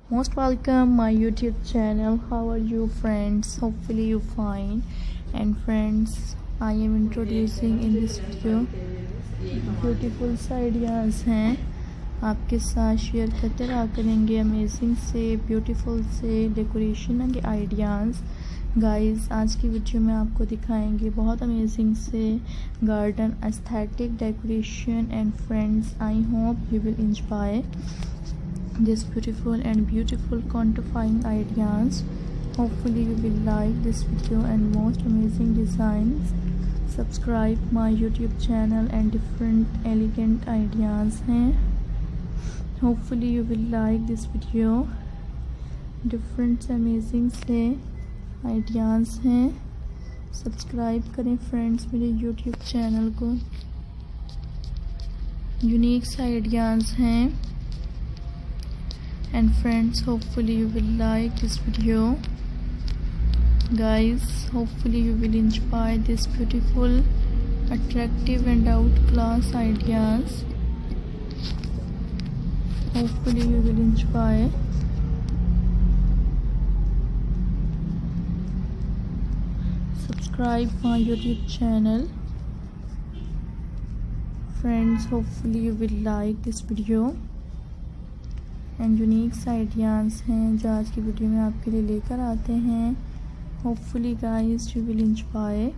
Most welcome my YouTube channel. How are you friends? Hopefully you fine. And friends, I am introducing in this video beautiful सा ideas हैं आपके साथ share करते रहा करेंगे। Amazing से ब्यूटीफुल से डेकोरेशन के आइडियाज़ गाइस आज की वीडियो में आपको दिखाएंगे बहुत अमेजिंग से garden aesthetic decoration. And friends, I hope you will enjoy this beautiful quantifying ideas. Hopefully you will like this video and most amazing designs. Subscribe my YouTube channel and different elegant ideas हैं. Hopefully you will like this video. Different amazing से ideas हैं. Subscribe करें friends मेरे YouTube channel को। Unique ideas हैं। And friends, hopefully you will like this video. Guys, hopefully you will enjoy this beautiful, attractive and outclass ideas. Hopefully you will enjoy. Subscribe my YouTube channel. Friends, hopefully you will like this video. And unique ideas हैं जो आज की video में आपके लिए लेकर आते हैं। Hopefully guys you will enjoy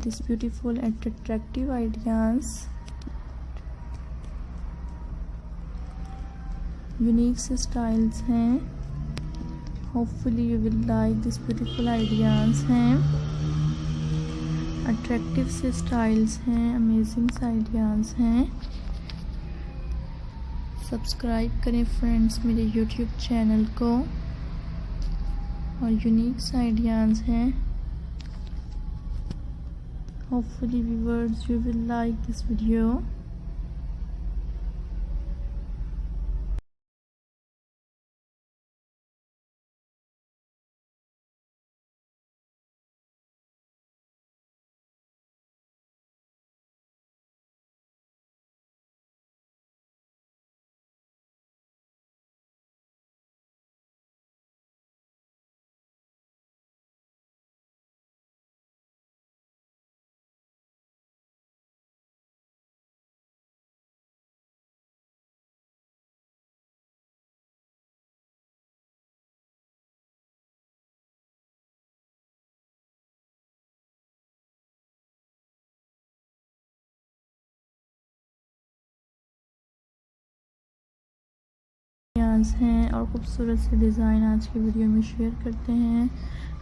this beautiful and attractive ideas. Unique से स्टाइल्स हैं। Hopefully you will like this beautiful ideas हैं। अट्रैक्टिव से स्टाइल्स हैं। अमेजिंग आइडियाज़ हैं। सब्सक्राइब करें फ्रेंड्स मेरे YouTube चैनल को। और यूनिक आइडियाज़ हैं। Hopefully viewers you will like this video. हैं और खूबसूरत से डिज़ाइन आज की वीडियो में शेयर करते हैं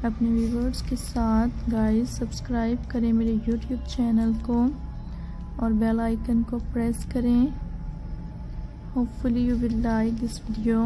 अपने व्यूअर्स के साथ। गाइस सब्सक्राइब करें मेरे YouTube चैनल को और बेल आइकन को प्रेस करें। Hopefully you will like this video.